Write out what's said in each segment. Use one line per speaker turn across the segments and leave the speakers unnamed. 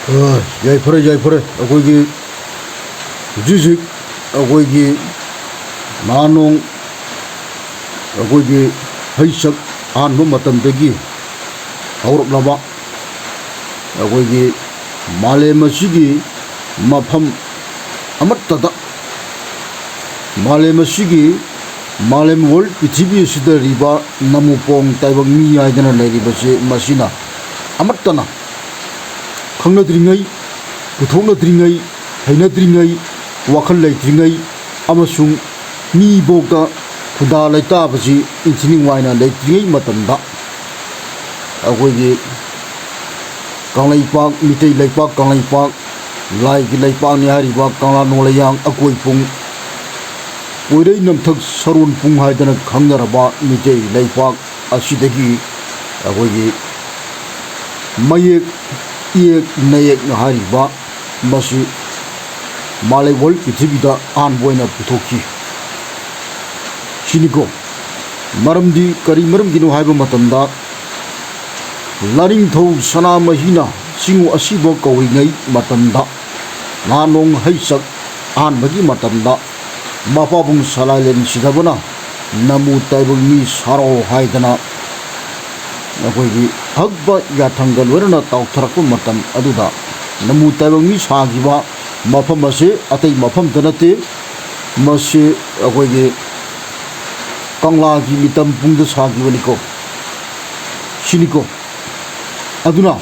ꯌꯥꯏꯐꯔꯦ ꯌꯥꯏꯐꯔꯦ ꯑꯩꯈꯣꯏꯒꯤ ꯍꯧꯖꯤꯛ ꯍꯧꯖꯤꯛ ꯑꯩꯈꯣꯏꯒꯤ ꯅꯍꯥꯟꯅꯣꯡ ꯑꯩꯈꯣꯏꯒꯤ ꯍꯩꯁꯛ ꯑꯍꯥꯟꯕ ꯃꯇꯝꯗꯒꯤ ꯍꯧꯔꯛꯂꯕ ꯑꯩꯈꯣꯏꯒꯤ ꯃꯥꯂꯦꯝ ꯑꯁꯤꯒꯤ ꯃꯐꯝ ꯑꯃꯠꯇꯗ ꯃꯥꯂꯦꯝ ꯑꯁꯤꯒꯤ ꯃꯥꯂꯦꯝ ꯋꯥꯔꯜ ꯄ꯭ꯔꯤꯊꯤꯕꯤ ꯑꯁꯤꯗ ꯂꯩꯔꯤꯕ ꯅꯃꯨꯄꯣꯡ ꯇꯥꯏꯕꯪ ꯃꯤ ꯍꯥꯏꯗꯅ ꯂꯩꯔꯤꯕꯁꯤ ꯃꯁꯤꯅ ꯑꯃꯠꯇꯅ ꯈꯪꯅꯗ꯭ꯔꯤꯉꯩ ꯄꯨꯊꯣꯛꯅꯗ꯭ꯔꯤꯉꯩ ꯍꯩꯅꯗ꯭ꯔꯤꯉꯩ ꯋꯥꯈꯜ ꯂꯩꯇ꯭ꯔꯤꯉꯩ ꯑꯃꯁꯨꯡ ꯃꯤꯕꯣꯛꯇ ꯈꯨꯗꯥ ꯂꯩꯇꯥꯕꯁꯤ ꯏꯟꯊꯤꯅꯤꯡꯉꯥꯏꯅ ꯂꯩꯇ꯭ꯔꯤꯉꯩ ꯃꯇꯝꯗ ꯑꯩꯈꯣꯏꯒꯤ ꯀꯪꯂꯩꯄꯥꯛ ꯃꯤꯇꯩ ꯂꯩꯄꯥꯛ ꯀꯪꯂꯩꯄꯥꯛ ꯂꯥꯏꯒꯤ ꯂꯩꯄꯥꯛꯅꯤ ꯍꯥꯏꯔꯤꯕ ꯀꯪꯂꯥ ꯅꯣꯡꯂꯩꯌꯥꯡ ꯑꯀꯣꯏꯄꯨꯡ ꯄꯣꯏꯔꯩ ꯅꯝꯊꯛ ꯁꯔꯣꯟ ꯄꯨꯡ ꯍꯥꯏꯗꯅ ꯈꯪꯅꯔꯕ ꯃꯤꯇꯩ ꯂꯩꯄꯥꯛ ꯑꯁꯤꯗꯒꯤ ꯑꯩꯈꯣꯏꯒꯤ ꯃꯌꯦꯛ ꯏꯌꯦꯛ ꯅꯌꯦꯛꯅ ꯍꯥꯏꯔꯤꯕ ꯃꯁꯤ ꯃꯥꯂꯦꯝ ꯋꯥꯔꯜ ꯄ꯭ꯔꯤꯊꯤꯕꯤꯗ ꯑꯍꯥꯟꯕ ꯑꯣꯏꯅ ꯄꯨꯊꯣꯛꯈꯤ ꯁꯤꯅꯤꯀꯣ ꯃꯔꯝꯗꯤ ꯀꯔꯤ ꯃꯔꯝꯒꯤꯅꯣ ꯍꯥꯏꯕ ꯃꯇꯝꯗ ꯂꯥꯅꯤꯡꯊꯧ ꯁꯅꯥꯃꯍꯤꯅ ꯆꯤꯡꯉꯨ ꯑꯁꯤꯕ ꯀꯧꯔꯤꯉꯩ ꯃꯇꯝꯗ ꯅꯍꯥꯟꯅꯣꯡ ꯍꯩꯁꯛ ꯑꯍꯥꯟꯕꯒꯤ ꯃꯇꯝꯗ ꯃꯄꯥꯕꯨꯡ ꯁꯂꯥꯏꯂꯦꯟ ꯁꯤꯗꯕꯅ ꯅꯃꯨ ꯇꯥꯏꯕꯪ ꯃꯤ ꯁꯥꯔꯣ ꯍꯥꯏꯗꯅ ꯑꯩꯈꯣꯏꯒꯤ ꯑꯍꯛꯄ ꯌꯥꯊꯪꯒ ꯂꯣꯏꯅꯅ ꯇꯥꯎꯊꯔꯛꯄ ꯃꯇꯝ ꯑꯗꯨꯗ ꯅꯃꯨ ꯇꯥꯏꯕꯪ ꯃꯤ ꯁꯥꯈꯤꯕ ꯃꯐꯝ ꯑꯁꯤ ꯑꯇꯩ ꯃꯐꯝꯗ ꯅꯠꯇꯦ ꯃꯁꯤ ꯑꯩꯈꯣꯏꯒꯤ ꯀꯪꯂꯥꯒꯤ ꯃꯤꯇꯝ ꯄꯨꯡꯗ ꯁꯥꯈꯤꯕꯅꯤꯀꯣ ꯁꯤꯅꯤꯀꯣ ꯑꯗꯨꯅ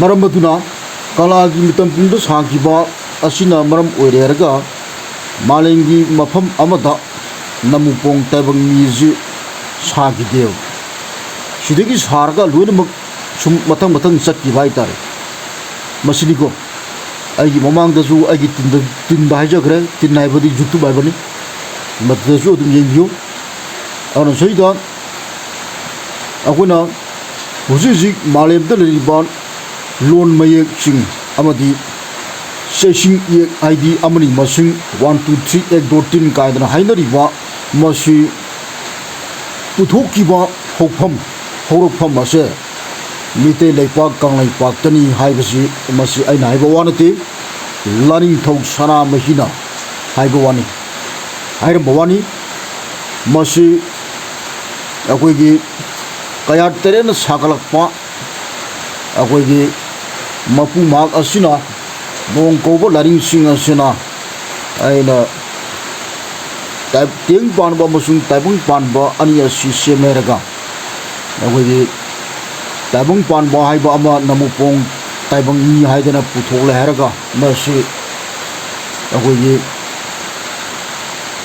ꯃꯔꯝ ꯑꯗꯨꯅ ꯀꯪꯂꯥꯒꯤ ꯃꯤꯇꯝ ꯄꯨꯡꯗ ꯁꯥꯈꯤꯕ ꯑꯁꯤꯅ ꯃꯔꯝ ꯑꯣꯏꯔꯦꯔꯒ ꯃꯥꯂꯦꯝꯒꯤ ꯃꯐꯝ ꯑꯃꯗ ꯅꯃꯨꯄꯣꯡ ꯇꯥꯏꯕꯪ ꯃꯤꯁꯤ ꯁꯥꯈꯤꯗꯦꯕ ꯁꯤꯗꯒꯤ ꯁꯥꯔꯒ ꯂꯣꯏꯅꯃꯛ ꯁꯨꯝ ꯃꯊꯪ ꯃꯊꯪ ꯆꯠꯈꯤꯕ ꯍꯥꯏꯇꯥꯔꯦ ꯃꯁꯤꯅꯤꯀꯣ ꯑꯩꯒꯤ ꯃꯃꯥꯡꯗꯁꯨ ꯑꯩꯒꯤ ꯇꯤꯟꯕ ꯍꯥꯏꯖꯈ꯭ꯔꯦ ꯇꯤꯟ ꯍꯥꯏꯕꯗꯤ ꯌꯨꯇꯨꯕ ꯍꯥꯏꯕꯅꯤ ꯃꯗꯨꯗꯁꯨ ꯑꯗꯨꯝ ꯌꯦꯡꯕꯤꯌꯨ ꯑꯗꯨꯅ ꯁꯤꯗ ꯑꯩꯈꯣꯏꯅ ꯍꯧꯖꯤꯛ ꯍꯧꯖꯤꯛ ꯃꯥꯂꯦꯝꯗ ꯂꯩꯔꯤꯕ ꯂꯣꯟ ꯃꯌꯦꯛꯁꯤꯡ ꯑꯃꯗꯤ ꯆꯩꯁꯤꯡ ꯏꯌꯦꯛ ꯍꯥꯏꯗꯤ ꯑꯃꯅꯤ ꯃꯁꯤꯡ 1 2 3 8 13 ꯀꯥꯏꯗꯅ ꯍꯥꯏꯅꯔꯤꯕ ꯃꯁꯤ ꯄꯨꯊꯣꯛꯈꯤꯕ ꯍꯧꯔꯛꯐꯝ ꯑꯁꯦ ꯃꯤꯇꯩ ꯂꯩꯄꯥꯛ ꯀꯪꯂꯩꯄꯥꯛꯇꯅꯤ ꯍꯥꯏꯕꯁꯤ ꯃꯁꯤ ꯑꯩꯅ ꯍꯥꯏꯕ ꯋꯥ ꯅꯠꯇꯦ ꯂꯥꯅꯤꯡꯊꯧ ꯁꯅꯥꯃꯍꯤꯅ ꯍꯥꯏꯕ ꯋꯥꯅꯤ ꯍꯥꯏꯔꯝꯕ ꯋꯥꯅꯤ ꯃꯁꯤ ꯑꯩꯈꯣꯏꯒꯤ ꯀꯌꯥꯠ ꯇꯔꯦꯠꯅ ꯁꯥꯒꯠꯂꯛꯄ ꯑꯩꯈꯣꯏꯒꯤ ꯃꯄꯨ ꯃꯍꯥꯛ ꯑꯁꯤꯅ ꯅꯣꯡ ꯀꯧꯕ ꯂꯥꯏꯔꯤꯡꯁꯤꯡ ꯑꯁꯤꯅ ꯑꯩꯅ ꯇꯦꯡ ꯄꯥꯟꯕ ꯑꯃꯁꯨꯡ ꯇꯥꯏꯕꯪ ꯄꯥꯟꯕ ꯑꯅꯤ ꯑꯁꯤ ꯁꯦꯝꯅꯔꯒ ꯑꯩꯈꯣꯏꯒꯤ ꯇꯥꯏꯕꯪ ꯄꯥꯟꯕ ꯍꯥꯏꯕ ꯑꯃ ꯅꯃꯨꯄꯣꯡ ꯇꯥꯏꯕꯪ ꯃꯤ ꯍꯥꯏꯗꯅ ꯄꯨꯊꯣꯛꯂꯦ ꯍꯥꯏꯔꯒ ꯃꯁꯤ ꯑꯩꯈꯣꯏꯒꯤ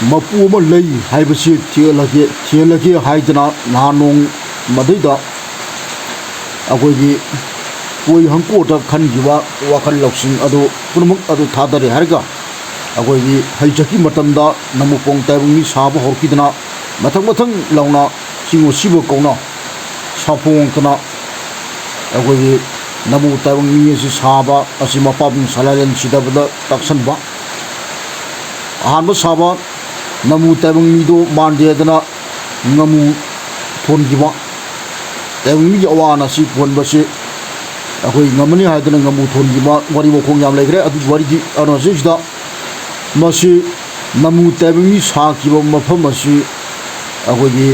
ꯃꯄꯨ ꯑꯃ ꯂꯩ ꯍꯥꯏꯕꯁꯤ ꯊꯤꯍꯜꯂꯒꯦ ꯍꯥꯏꯗꯅ ꯅꯍꯥꯟꯅꯣꯡ ꯃꯗꯩꯗ ꯑꯩꯈꯣꯏꯒꯤ ꯄꯣꯏ ꯍꯪꯀꯣꯛꯇ ꯈꯟꯈꯤꯕ ꯋꯥꯈꯜ ꯂꯧꯁꯤꯡ ꯑꯗꯨ ꯄꯨꯝꯅꯃꯛ ꯑꯗꯨ ꯊꯥꯗꯔꯦ ꯍꯥꯏꯔꯒ ꯑꯩꯈꯣꯏꯒꯤ ꯍꯩꯖꯛꯀꯤ ꯃꯇꯝꯗ ꯅꯃꯨꯄꯣꯡ ꯇꯥꯏꯕꯪ ꯃꯤ ꯁꯥꯕ ꯍꯧꯔꯛꯈꯤꯗꯅ ꯃꯊꯪ ꯂꯥꯎꯅ ꯆꯤꯡꯉꯨ ꯁꯤꯕ ꯀꯧꯅ ꯁꯥꯐꯣꯡꯇꯅ ꯑꯩꯈꯣꯏꯒꯤ ꯅꯃꯨ ꯇꯥꯏꯕꯪ ꯃꯤ ꯑꯁꯤ ꯁꯥꯕ ꯑꯁꯤ ꯃꯄꯥꯕꯨꯡ ꯁꯂꯥꯏꯂꯦꯟ ꯁꯤꯗꯕꯗ ꯇꯥꯛꯁꯟꯕ ꯑꯍꯥꯟꯕ ꯁꯥꯕ ꯅꯃꯨ ꯇꯥꯏꯕꯪ ꯃꯤꯗꯣ ꯃꯥꯟꯗꯦꯗꯅ ꯉꯃꯨ ꯊꯣꯟꯈꯤꯕ ꯇꯥꯏꯕꯪ ꯃꯤꯒꯤ ꯑꯋꯥ ꯑꯅꯥꯁꯤ ꯊꯣꯟꯕꯁꯤ ꯑꯩꯈꯣꯏ ꯉꯝꯃꯅꯤ ꯍꯥꯏꯗꯅ ꯉꯃꯨ ꯊꯣꯟꯈꯤꯕ ꯋꯥꯔꯤ ꯋꯥꯈꯣꯡ ꯌꯥꯝ ꯂꯩꯈ꯭ꯔꯦ ꯑꯗꯨꯒꯤ ꯋꯥꯔꯤꯗꯤ ꯑꯁꯤꯁꯤꯗ ꯃꯁꯤ ꯅꯃꯨ ꯇꯥꯏꯕꯪ ꯃꯤ ꯁꯥꯈꯤꯕ ꯃꯐꯝ ꯑꯁꯤ ꯑꯩꯈꯣꯏꯒꯤ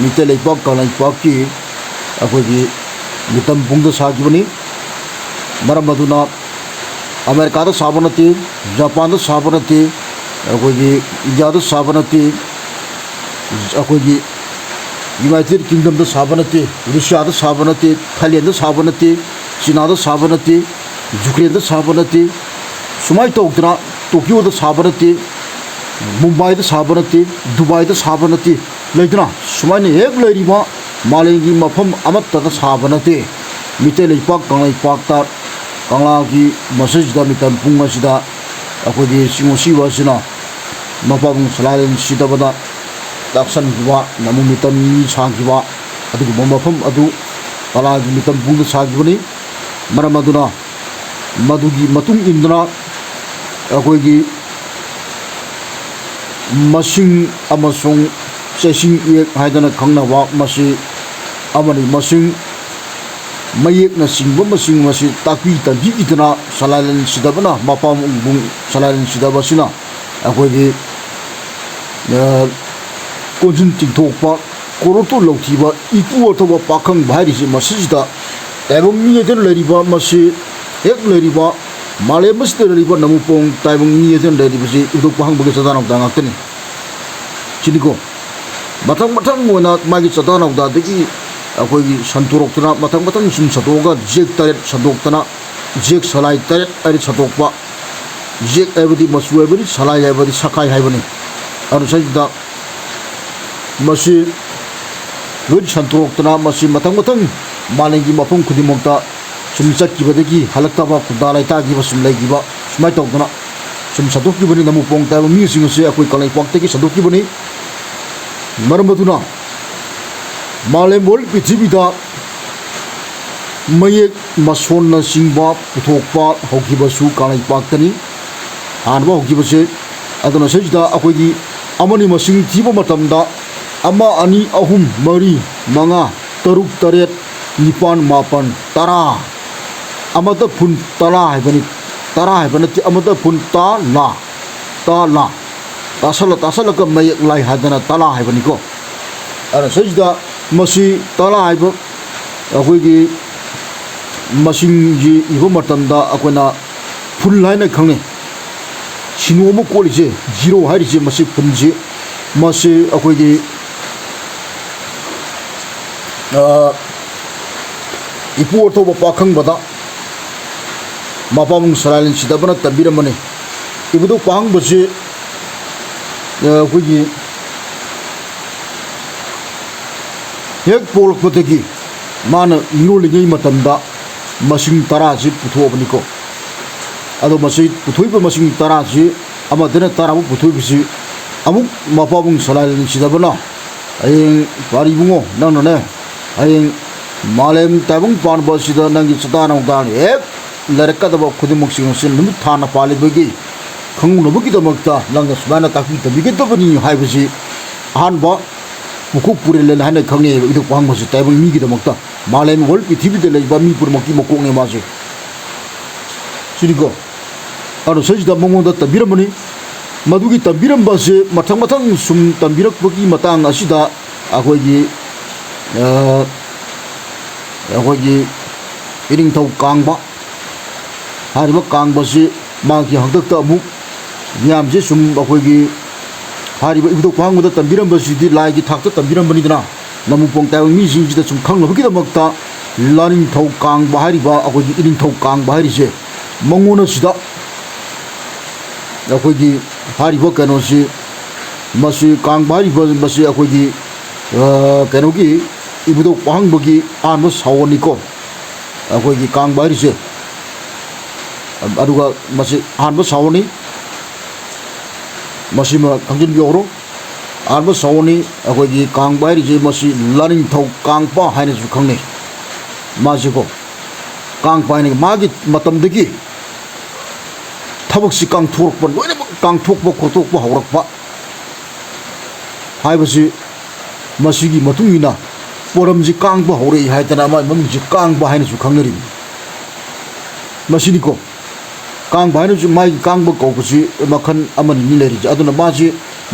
ꯃꯤꯇꯩ ꯂꯩꯄꯥꯛ ꯀꯪꯂꯩꯄꯥꯛꯀꯤ ꯑꯩꯈꯣꯏꯒꯤ ꯃꯤꯇꯝ ꯄꯨꯡꯗ ꯁꯥꯈꯤꯕꯅꯤ ꯃꯔꯝ ꯑꯗꯨꯅ ꯑꯃꯦꯔꯤꯀꯥꯗ ꯁꯥꯕ ꯅꯠꯇꯦ ꯖꯄꯥꯟꯗ ꯁꯥꯕ ꯅꯠꯇꯦ ꯑꯩꯈꯣꯏꯒꯤ ꯏꯟꯗꯤꯌꯥꯗ ꯁꯥꯕ ꯅꯠꯇꯦ ꯑꯩꯈꯣꯏꯒꯤ ꯌꯨꯅꯥꯏꯇꯦꯠ ꯀꯤꯡꯗꯝꯗ ꯁꯥꯕ ꯅꯠꯇꯦ ꯔꯨꯁꯤꯌꯥꯗ ꯁꯥꯕ ꯅꯠꯇꯦ ꯊꯥꯏꯂꯦꯟꯗ ꯁꯥꯕ ꯅꯠꯇꯦ ꯆꯤꯅꯥꯗ ꯁꯥꯕ ꯅꯠꯇꯦ ꯌꯨꯀ꯭ꯔꯦꯟꯗ ꯁꯥꯕ ꯅꯠꯇꯦ ꯁꯨꯃꯥꯏꯅ ꯇꯧꯗꯅ ꯇꯣꯀꯤꯌꯣꯗ ꯁꯥꯕ ꯅꯠꯇꯦ ꯃꯨꯝꯕꯥꯏꯗ ꯁꯥꯕ ꯅꯠꯇꯦ ꯗꯨꯕꯥꯏꯗ ꯁꯥꯕ ꯅꯠꯇꯦ ꯂꯩꯗꯅ ꯁꯨꯃꯥꯏꯅ ꯍꯦꯛ ꯂꯩꯔꯤꯕ ꯃꯥꯂꯦꯝꯒꯤ ꯃꯐꯝ ꯑꯃꯠꯇꯗ ꯁꯥꯕ ꯅꯠꯇꯦ ꯃꯤꯇꯩ ꯂꯩꯄꯥꯛ ꯀꯪꯂꯩꯄꯥꯛꯇ ꯀꯪꯂꯥꯒꯤ ꯃꯁꯤꯁꯤꯗ ꯃꯤꯇꯝ ꯄꯨꯡ ꯑꯁꯤꯗ ꯑꯩꯈꯣꯏꯒꯤ ꯆꯤꯉꯨ ꯁꯤꯕ ꯑꯁꯤꯅ ꯃꯄꯥꯕꯨꯡ ꯁꯂꯥꯏꯂꯦꯟ ꯁꯤꯗꯕꯗ ꯇꯥꯛꯁꯟꯈꯤꯕ ꯅꯃꯨ ꯃꯤꯇꯝ ꯃꯤ ꯁꯥꯈꯤꯕ ꯑꯗꯨꯒꯨꯝꯕ ꯃꯐꯝ ꯑꯗꯨ ꯀꯪꯂꯥꯒꯤ ꯃꯤꯇꯝ ꯄꯨꯡꯗ ꯁꯥꯈꯤꯕꯅꯤ ꯃꯔꯝ ꯑꯗꯨꯅ ꯃꯗꯨꯒꯤ ꯃꯇꯨꯡ ꯏꯟꯗꯨꯅ ꯑꯩꯈꯣꯏꯒꯤ ꯃꯁꯤꯡ ꯑꯃꯁꯨꯡ ꯆꯩꯁꯤꯡ ꯏꯌꯦꯛ ꯍꯥꯏꯗꯅ ꯈꯪꯅꯕ ꯃꯁꯤ ꯑꯃꯅꯤ ꯃꯁꯤꯡ mayekna singba masing masi takpi tanji itna salalan sidabana mapam bung salalan sidabasina akogi konjun tingthokpa koroto lawthiba ipu athoba pakhang bhairisi masijida taibong mi eden leriba masi ek leriba male masde leriba namupong taibong mi eden leribasi udok pahang bagi sadanok dangaktani chiniko matang mona magi sadanok da degi akogi santurokna matang sum satoga jek taret sadokna jek salai taret ari sadokpa jek abadi masu abadi salai abadi sakai haibani aru sajida masi loj santurokna masi matang malengi mapung khudimokta sum chatkibadagi halaktaba kudalai tagi basum laigiba sumai tokna sum sadokibani namupong taib mi singse akoi kalai paktegi sadokibani marambatuna Malembol Pithibida Mayek Masona Singba Puthokpa Hokibasu Kanai Paktani Hanba Hokibase Adana Sajda Akogi Amani Masing Tiba Matamda Ama Ani Ahum Mari Manga Taruk Taret Nipan Mapan Tara Amata Pun Tala Haibani Tara Haibanati Amata Pun Ta La Tasala Ka Mayek Lai Hadana Tala Haibaniko Adana Sajda masi tala haiba akoigi masingji iba matamda akona phun laina khangne sinu mo kolise zero harise masi phunji masi akoigi ipu ortho ba pakhang bada mapamung saralin sidabana tabiramane ibudo pang basi akoigi hek polakpatagi mana mirolingai matamda masing tara si puthobani ko ado masai puthoiba masing tara si amadena tara bu puthoibisi amuk mapabung salalin sidabana ayeng paribungo nanane ayeng malem tabung panba sida nangi sadana udan ek larakadaba khudimuk singsin numit thana palibagi khangunabagi damakta nanga subana takpi tabigedabani haibasi ahanba Mukuk purilen hana khangne iduk pang masi taibang mi gidamakta malem world pithibida leiba mi purmakki mokokne masi siniko aro sajida mongonda tabiramani madugi tabiramba se mathang sum tambirakpagi matang asida akoigi iring thau kangba hariba kangba se magi hangdakta amuk nyam je sum akoigi hariba ibudok pangda tambiramaba sidi laigi thakta tambirambanidana namupong taibang mi singjida sum khanglabagidamagta laning thau kangba hariba akoigi iring thau kangba harise mangona sida akoigi hariba kanosi masi kangba hariba masi akoigi kanogi ibudok pangbagi anba sawaniko akoigi kangba harise aduga masi anba sawani masima kangjin bioro arba sawni akogi kangbai ri masi laning thau kangpa haina su khangne masiko kangpai ni magi matamdagi thabak si kang thurpa loina kang thokpa khotokpa haurakpa haibasi masigi matungina poramji kangpa haure haitana ma mamji kangpa haina su khangnari masiniko kang bahina ju mai kang ba ko busi makhan amani ni leri aduna baji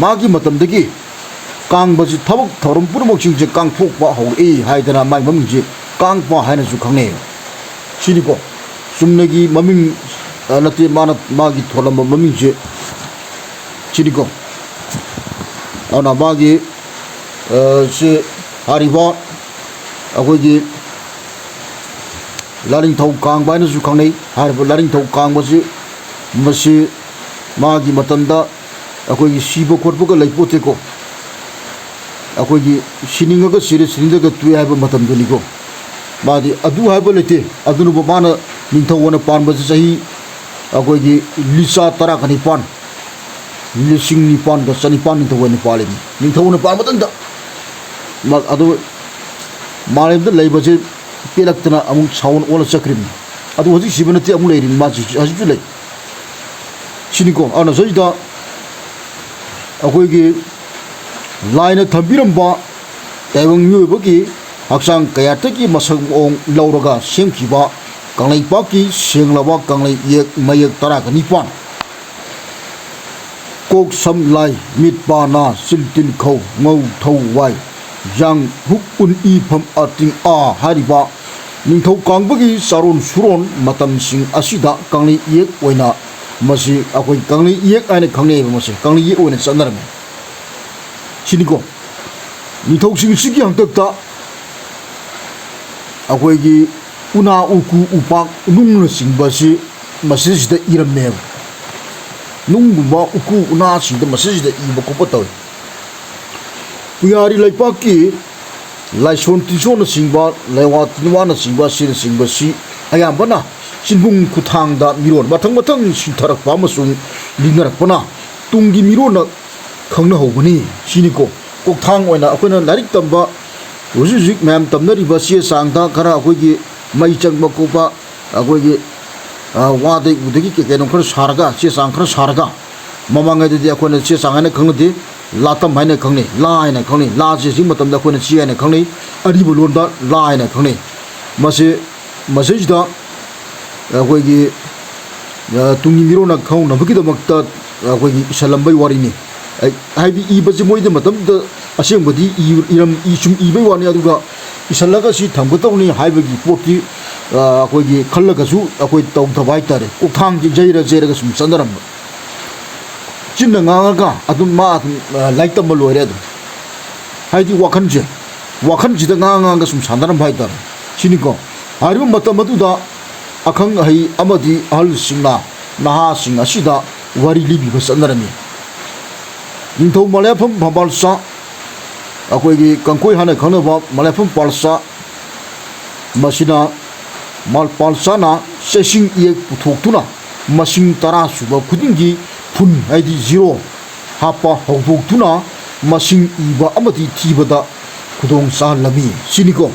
magi matamdagi kang baji thabak thorum purmok jingje kang thok ba ho e haidana mai mamji kang pa haina ju khangne siniko sumnagi maming nati mana magi tholam maming je siniko ana magi se hariba akogi laring thau kang baina su khangnei hariba laring thau kang basi masi magi matanda akogi sibo khotbuga leipote ko akogi siningaga sinindaga tu haiba matam duni ko madi adu haiba lete adunu ba mana ningthau wana pan basi sahi akogi lisa tara kani pan lising ni pan ga sani pan ningthau wana palin ningthau wana pan matanda mag adu malemda leibase pelakna amung saun ola sakrim adu hoji sibanati amung leirin maji haju lei siniko ana sajida akoigi laina thambiram ba taibang myoibagi hakchang kayataki masang ong lauraga semkiba kanglai paki senglaba kanglai yek mayak tara kanipan kok sam lai mit pa na siltin khau ngau thau wai yang huk un i pham ating a hariba ningthau kangbagi saron suron matam sing asida kanglai yek oina masi akoi kanglai yek aina khangne masi kanglai yek oina sanarame siniko ningthau sing sigi hangtakta akoi gi una uku upak nung singbasi masisida iramne nungguba uku una singda masisida iba kopato uyari laipaki laison tison singba lewa tinwana singba sin singbasi ayambana sinbung kuthangda miron mathang mathang sintharak pamasung lingnarak pana tunggi mirona khangna hobani siniko kokthang oina akoina larik tamba hujik ma'am tamnariba se sangda khara akoigi mai changba kopa akoigi wade udagi ke kenom khara sarga se sang khara sarga mamanga de akoina se sangane khangde latam haine khangni la haine khangni la je sing matam da akoina se haine khangni ari bolonda la haine khangni mase message da akoigi tungi mirona khau na bagi da makta akoigi salambai warini haidi ibaje moide matam da asembadi iram isum ibai wani aduga isalaga si thambutawni haibagi poti akoigi khallaga su akoi taw thabai tare kokthang ji jaira jeraga sum sandaram chinna nganga adum ma like tam loire adu haidi wakhan ji da nganga sum sandaram bai tare siniko haribu matam aduda akhang hai amadi ahal singna naha sing asida wari libi ba sandarami ningthau malafam bhambalsa akoigi kangkoi hana khanaba malafam palsa masina malpalsa na sesing ye puthokuna masing tara suba khudingi phun haidi zero hapa hawdoktuna masing iba amati thibada khudong sa lami siniko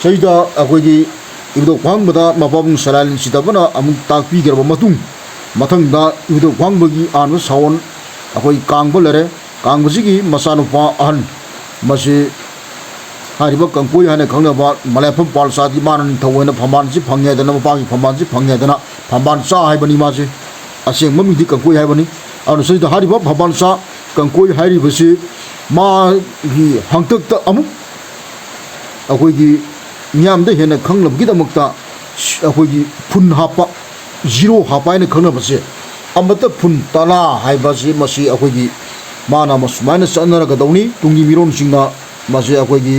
saida akoigi ibdo kwangbada mapabung salalin sidabana amuk takpi gerba matung mathangda ibdo kwangbogi anu sawon akoi kangbolare kangbosigi masanupa ahan masi hariba kangkoi hane khangnaba malafam palsa di manan thawena phamansi phangedana mapagi phamansi phangedana phamansa haibani masi aseng mami di kangkoi haibani anu saida hariba phamansa kangkoi hairibasi ma gi hangtakta amuk akoi gi nyamda hena khanglabgi damakta akoi gi phun hapa zero hapa ina khangnabase amata phun tala haibasi masi akoi gi mana masumana sanaraga dawni tungi miron singna masi akoi gi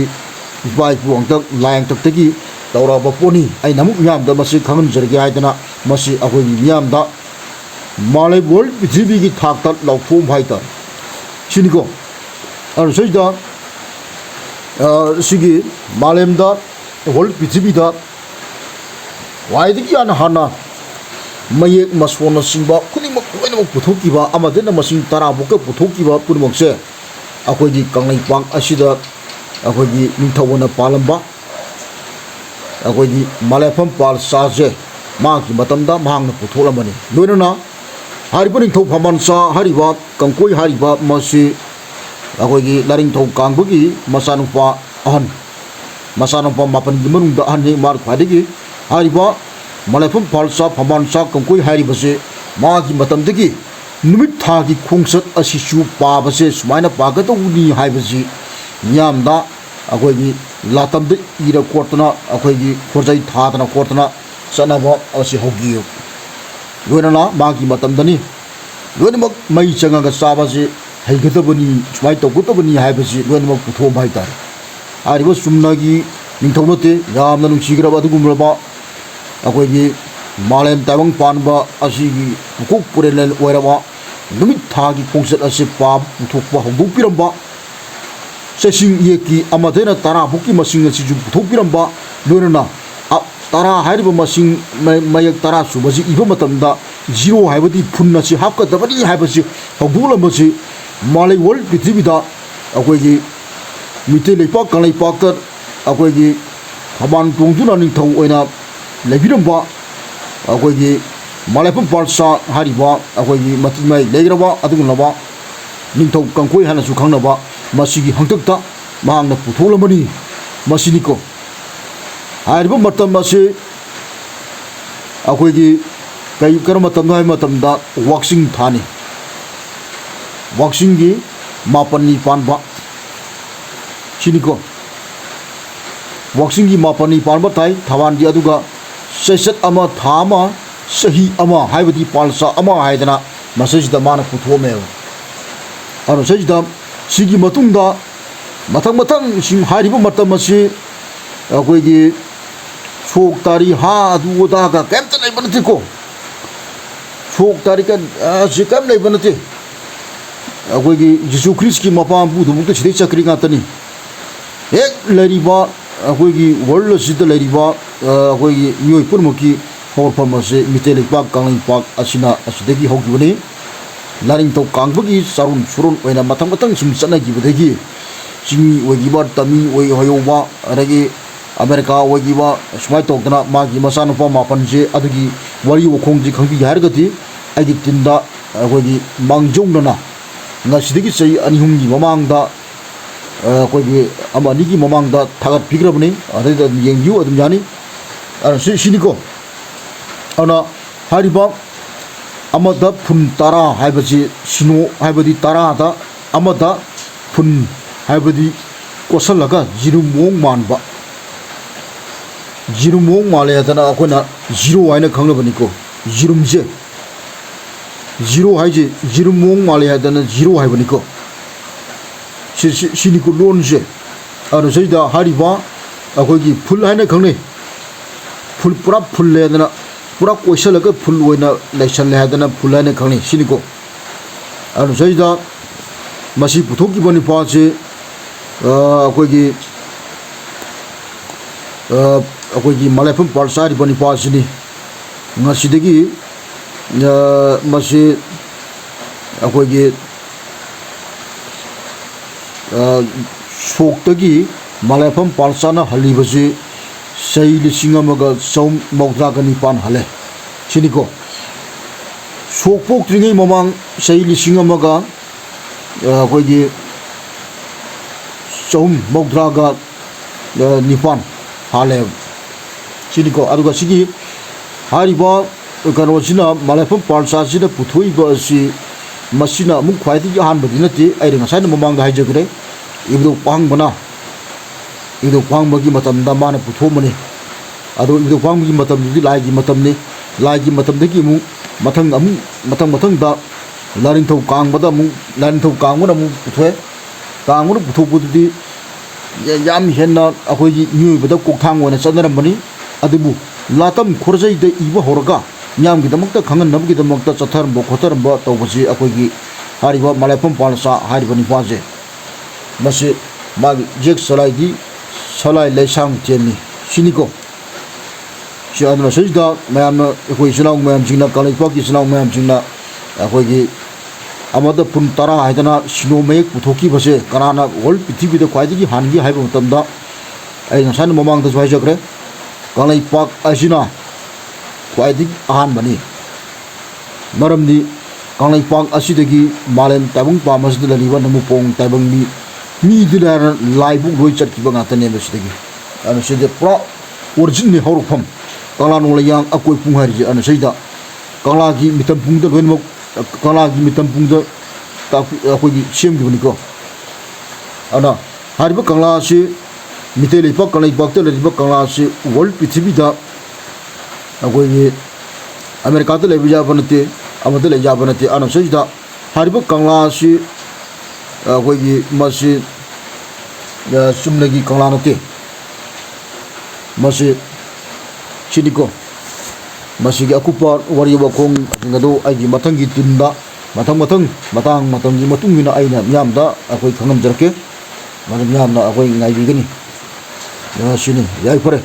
bai puangtak layang taktagi tawraba poni ai namuk nyamda masi khangan jarge haidana masi akoi gi nyamda malai world pithribi gi thakta lawthom haita siniko ar saida sigi malemda world pithribi da waidigi ana hana mayek maswona singba khudimak loinamuk puthokiba amadena masing tara buka puthokiba purmokse akoigi kanglai pang asida akoigi ningthawona palamba akoigi malafam pal saje maki matamda mahangna putholamani loinana hariba ningthaw phamansa hariba kangkoi hariba masi akoigi laringthaw kangbagi masanupa ahan masanupa mapan gi manungda ahan mar khwadigi hariba malafam palsa phamansa kangkoi haribase magi matamdagi numit thagi khungsat asisu pabase sumaina pagatawuni haibasi nyamda akoigi latamde ira kortana akoigi khorjai thadana kortana sanaba asi hogi loinana magi matamdani loinamak mai changaga sabase haigatabani sumai tawgutabani haibasi loinamak puthom haitar hariba sumnagi ningthawnote yamna nungsigraba adugumraba akoigi malem tabang panba asigi pukuk purelel oiraba numit thagi khungsat ase pa puthokpa hongdokpiramba sesing yeki amadena tara buki masing asi ju puthokpiramba loinana tara hariba masing mayak tara subasi iba matamda zero haibadi phunna si hapka dabani haibasi hongdolambasi malai world pithibida akoigi mite leipak kanglai pakta akoigi haban tongduna ningthau oina leibiramba akoigi malafam palsa hariba akoigi matimai leigraba adugunaba ningthau kangkoi hana su khangnaba masigi hangtakta mahangna putholamani ꯃꯁꯤꯅꯤꯀꯣ ꯍꯥꯏꯔꯤꯕ ꯃꯇꯝ ꯑꯁꯤ ꯑꯩꯈꯣꯏꯒꯤ ꯀꯔꯝꯕ ꯃꯇꯝꯗ ꯍꯥꯏꯕ ꯃꯇꯝꯗ ꯋꯥꯛꯆꯤꯡ ꯊꯥꯅꯤ ꯋꯥꯛꯆꯤꯡꯒꯤ ꯃꯥꯄꯟꯅꯤ ꯄꯥꯟꯕ ꯁꯤꯅꯤꯀꯣ ꯋꯥꯛꯆꯤꯡꯒꯤ ꯃꯥꯄꯟꯅꯤ ꯄꯥꯟꯕ ꯊꯥꯏ ꯊꯕꯥꯟꯒꯤ ꯑꯗꯨꯒ ꯆꯩꯆꯠ ꯑꯃ ꯊꯥ ꯑꯃ ꯆꯍꯤ ꯑꯃ ꯍꯥꯏꯕꯗꯤ ꯄꯥꯜꯆꯥ ꯑꯃ ꯍꯥꯏꯗꯅ ꯃꯁꯤꯁꯤꯗ ꯃꯥꯅ ꯄꯨꯊꯣꯛꯑꯝꯃꯦꯕ ꯑꯗꯨ ꯁꯤꯁꯤꯗ ꯁꯤꯒꯤ ꯃꯇꯨꯡꯗ ꯃꯊꯪ ꯍꯥꯏꯔꯤꯕ ꯃꯇꯝ ꯑꯁꯤ ꯑꯩꯈꯣꯏꯒꯤ ꯁꯣꯛ ꯇꯥꯔꯤ ꯍꯥ ꯑꯗꯨ ꯑꯗꯥꯒ ꯀꯩꯝꯇ ꯂꯩꯕ ꯅꯠꯇꯦꯀꯣ ꯁꯣꯛ ꯇꯥꯔꯤꯛ ꯑꯁꯤ ꯀꯩꯝ ꯂꯩꯕ ꯅꯠꯇꯦ ꯑꯩꯈꯣꯏꯒꯤ ꯖꯤꯁꯨ ꯈ꯭ꯔꯤꯁꯀꯤ ꯃꯄꯥ ꯃꯄꯨꯗꯨꯃꯛꯇ ꯁꯤꯗꯩ ꯆꯠꯈ꯭ꯔꯤ ꯉꯥꯛꯇꯅꯤ ꯍꯦꯛ ꯂꯩꯔꯤꯕ ꯑꯩꯈꯣꯏꯒꯤ ꯋꯥꯔꯜ ꯑꯁꯤꯗ ꯂꯩꯔꯤꯕ ꯑꯩꯈꯣꯏꯒꯤ ꯃꯤꯑꯣꯏ ꯄꯨꯝꯅꯃꯛꯀꯤ ꯍꯧꯔꯛꯐꯝ ꯑꯁꯤ ꯃꯤꯇꯩ ꯂꯩꯄꯥꯛ ꯀꯪꯂꯩꯄꯥꯛ ꯑꯁꯤꯅ ꯑꯁꯤꯗꯒꯤ ꯍꯧꯈꯤꯕꯅꯤ ꯂꯥꯏꯅꯤꯡꯊꯧ ꯀꯥꯡꯕꯒꯤ ꯆꯥꯔꯣꯟ ꯁꯨꯔꯣꯟ ꯑꯣꯏꯅ ꯃꯊꯪ ꯁꯨꯝ ꯆꯠꯅꯈꯤꯕꯗꯒꯤ ꯆꯤꯡꯃꯤ ꯑꯣꯏꯈꯤꯕ ꯇꯝꯃꯤ ꯑꯣꯏꯍꯧꯕ ꯑꯗꯒꯤ ꯑꯃꯦꯔꯤꯀꯥ ꯑꯣꯏꯈꯤꯕ ꯁꯨꯃꯥꯏꯅ ꯇꯧꯗꯅ ꯃꯥꯒꯤ ꯃꯆꯥꯅꯨꯄꯥ ꯃꯥꯄꯟꯁꯦ ꯑꯗꯨꯒꯤ ꯋꯥꯔꯤ ꯋꯥꯈꯣꯡꯁꯦ ꯈꯪꯕꯤꯒꯦ ꯍꯥꯏꯔꯒꯗꯤ ꯑꯩꯒꯤ ꯇꯤꯝꯗ ꯑꯩꯈꯣꯏꯒꯤ ꯃꯥꯡꯖꯧꯅꯅ ꯉꯁꯤꯗꯒꯤ ꯆꯍꯤ 2-3ꯒꯤ ꯃꯃꯥꯡꯗ ꯑꯩꯈꯣꯏꯒꯤ ꯑꯃ ꯑꯅꯤꯒꯤ ꯃꯃꯥꯡꯗ ꯊꯥꯒꯠꯄꯤꯈ꯭ꯔꯕꯅꯤ ꯑꯗꯩꯗ ꯑꯗꯨꯝ ꯌꯦꯡꯕꯤꯌꯨ ꯑꯗꯨꯝ ꯌꯥꯅꯤ ꯁꯤꯅꯤꯀꯣ ꯑꯗꯨꯅ ꯍꯥꯏꯔꯤꯕ ꯑꯃꯗ ꯐꯨꯟ 10 ꯍꯥꯏꯕꯁꯤ ꯁꯤꯅꯣ ꯍꯥꯏꯕꯗꯤ 10ꯗ ꯑꯃꯗ ꯐꯨꯟ ꯍꯥꯏꯕꯗꯤ ꯀꯣꯠꯁꯜꯂꯒ ꯖꯤꯔꯨꯝ ꯃꯑꯣꯡ ꯃꯥꯟꯕ ꯖꯤꯔꯨꯝ ꯃꯑꯣꯡ ꯃꯥꯜꯂꯦ ꯍꯥꯏꯗꯅ ꯑꯩꯈꯣꯏꯅ ꯖꯤꯔꯣ ꯍꯥꯏꯅ ꯈꯪꯅꯕꯅꯤꯀꯣ ꯖꯤꯔꯨꯝꯁꯦ ꯖꯤꯔꯣ ꯍꯥꯏꯁꯦ ꯖꯤꯔꯨꯝ ꯃꯑꯣꯡ ꯃꯥꯜꯂꯦ ꯍꯥꯏꯗꯅ ꯖꯤꯔꯣ ꯍꯥꯏꯕꯅꯤꯀꯣ 시니고 론제 아로 저희다 하리바 아거기 풀 하나 강네 풀 뿌라 풀레나 뿌라 꼬실라가 풀 오이나 레션레 하다나 풀 하나 강네 시니고 아로 저희다 마시 부토기 보니 파지 아거기 아거기 말레품 발사리 보니 파지니 ngasiꯗꯒꯤ 마시 아거기 속덕이 말레품 발사나 할리버지 세일이 싱어머가 좀 먹다가니 반 할래 시니고 속복 중에 뭐망 세일이 싱어머가 거기 좀 먹다가 니판 할래 시니고 아두가 시기 하리바 그러지나 말레품 발사지나 부토이버시 마시나 문 콰이디 한버디 너티 아이링 사이는 뭐망가 하이저 그래 이도 광보나 이도 광먹이 마탐다 마나 부토머니 아도 이도 광먹이 마탐디 라이기 마탐니 라이기 마탐데기 무 마탕 아무 마탕다 라린토 강보다 무 라린토 강보다 무 부토에 강으로 부토부디 ꯌꯥꯝ ꯍꯦꯟꯅ ꯑꯩꯈꯣꯏꯒꯤ ꯃꯤꯑꯣꯏꯕꯗ ꯀꯣꯛꯊꯥꯡ ꯑꯣꯏꯅ ꯆꯠꯅꯔꯝꯕꯅꯤ ꯑꯗꯨꯕꯨ ꯂꯥꯇꯝ ꯈꯣꯔꯖꯩꯗ ꯏꯕ ꯍꯧꯔꯒ ꯃꯤꯌꯥꯝꯒꯤꯗꯃꯛꯇ ꯈꯪꯍꯟꯅꯕꯒꯤꯗꯃꯛꯇ ꯆꯠꯊꯔꯝꯕ ꯈꯣꯠꯊꯔꯝꯕ ꯇꯧꯕꯁꯤ ꯑꯩꯈꯣꯏꯒꯤ ꯍꯥꯏꯔꯤꯕ ꯃꯂꯥꯏꯐꯝ ꯄꯥꯜꯆꯥ ꯍꯥꯏꯔꯤꯕ ꯅꯤꯄꯥꯁꯦ ꯃꯁꯤ ꯃꯥꯒꯤ ꯖꯦꯛ ꯁꯂꯥꯏꯗꯤ ꯁꯂꯥꯏ ꯂꯩꯁꯥꯡ ꯆꯦꯟꯅꯤ ꯁꯤꯅꯤꯀꯣ ꯁꯤ ꯑꯗꯨꯅ ꯁꯤꯗ ꯃꯌꯥꯝꯅ ꯑꯩꯈꯣꯏ ꯏꯆꯤꯜ ꯏꯅꯥꯎ ꯃꯌꯥꯝꯁꯤꯡꯅ ꯀꯪꯂꯩꯄꯥꯛꯀꯤ ꯏꯆꯤꯜ ꯏꯅꯥꯎ ꯃꯌꯥꯝꯁꯤꯡꯅ ꯑꯩꯈꯣꯏꯒꯤ ꯑꯃꯗ ꯄꯨꯟ 10 ꯍꯥꯏꯗꯅ ꯁꯤꯅꯣ ꯃꯌꯦꯛ ꯄꯨꯊꯣꯛꯈꯤꯕꯁꯦ ꯀꯅꯥꯅ ꯋꯥꯔꯜ ꯄ꯭ꯔꯤꯊꯤꯕꯤꯗ ꯈ꯭ꯋꯥꯏꯗꯒꯤ ꯍꯥꯟꯒꯤ ꯍꯥꯏꯕ ꯃꯇꯝꯗ ꯑꯩ ꯉꯁꯥꯏꯅ ꯃꯃꯥꯡꯗꯁꯨ ꯍꯥꯏꯖꯈ꯭ꯔꯦ ꯀꯪꯂꯩꯄꯥꯛ ꯑꯁꯤꯅ ꯈ꯭ꯋꯥꯏꯗꯒꯤ ꯑꯍꯥꯟꯕꯅꯤ ꯃꯔꯝꯗꯤ ꯀꯪꯂꯩꯄꯥꯛ ꯑꯁꯤꯗꯒꯤ ꯃꯥꯂꯦꯝ ꯇꯥꯏꯕꯪ ꯄꯥꯝ ꯑꯁꯤꯗ ꯂꯩꯔꯤꯕ ꯅꯃꯨꯄꯣꯡ ꯇꯥꯏꯕꯪ ꯃꯤꯗꯨꯅ ꯂꯥꯏꯕꯨ ꯂꯣꯏ ꯆꯠꯈꯤꯕ ꯉꯥꯛꯇꯅꯦꯕ ꯁꯤꯗꯒꯤ ꯑꯗꯨꯅ ꯁꯤꯗ ꯄꯨꯔꯥ ꯑꯣꯔꯤꯖꯤꯟꯅꯤ ꯍꯧꯔꯛꯐꯝ ꯀꯪꯂꯥ ꯅꯣꯡꯂꯩꯌꯥꯡ ꯑꯀꯣꯏ ꯄꯨꯡ ꯍꯥꯏꯔꯤꯁꯦ ꯑꯗꯨꯅ ꯁꯤꯗ ꯀꯪꯂꯥꯒꯤ ꯃꯤꯇꯝ ꯄꯨꯡꯗ ꯂꯣꯏꯅꯃꯛ ꯀꯪꯂꯥꯒꯤ ꯃꯤꯇꯝ ꯄꯨꯡꯗ ꯑꯩꯈꯣꯏꯒꯤ ꯁꯦꯝꯈꯤꯕꯅꯤꯀꯣ ꯑꯗꯨꯅ ꯍꯥꯏꯔꯤꯕ ꯀꯪꯂꯥ ꯑꯁꯤ ꯃꯤꯇꯩ ꯂꯩꯄꯥꯛ ꯀꯪꯂꯩꯄꯥꯛꯇ ꯂꯩꯔꯤꯕ ꯀꯪꯂꯥ ꯑꯁꯤ ꯋꯥꯔꯜ ꯄ꯭ꯔꯤꯊꯤꯕꯤꯗ ꯑꯩꯈꯣꯏꯒꯤ ꯑꯃꯦꯔꯤꯀꯥꯗ ꯂꯩꯕ ꯌꯥꯕ ꯅꯠꯇꯦ ꯑꯃꯗ ꯂꯩ ꯌꯥꯕ ꯅꯠꯇꯦ ꯑꯗꯨꯅ ꯁꯤꯗ ꯍꯥꯏꯔꯤꯕ ꯀꯪꯂꯥ ꯑꯁꯤ ꯑꯩꯈꯣꯏꯒꯤ ꯃꯁꯤ ꯆꯨꯝꯅꯒꯤ ꯀꯪꯂꯥ ꯅꯠꯇꯦ ꯃꯁꯤ ꯁꯤꯅꯤꯀꯣ ꯃꯁꯤꯒꯤ ꯑꯀꯨꯞꯄ ꯋꯥꯔꯤ ꯋꯥꯈꯣꯡꯁꯤꯡ ꯑꯗꯨ ꯑꯩꯒꯤ ꯃꯊꯪꯒꯤ ꯇꯤꯝꯗ ꯃꯇꯝꯒꯤ ꯃꯇꯨꯡ ꯏꯟꯅ ꯑꯩꯅ ꯃꯤꯌꯥꯝꯗ ꯑꯩꯈꯣꯏ ꯈꯪꯍꯟꯖꯔꯛꯀꯦ ꯃꯗꯨ ꯃꯤꯌꯥꯝꯅ ꯑꯩꯈꯣꯏ ꯉꯥꯏꯕꯤꯒꯅꯤ ꯁꯤꯅꯤ ꯌꯥꯏꯐꯔꯦ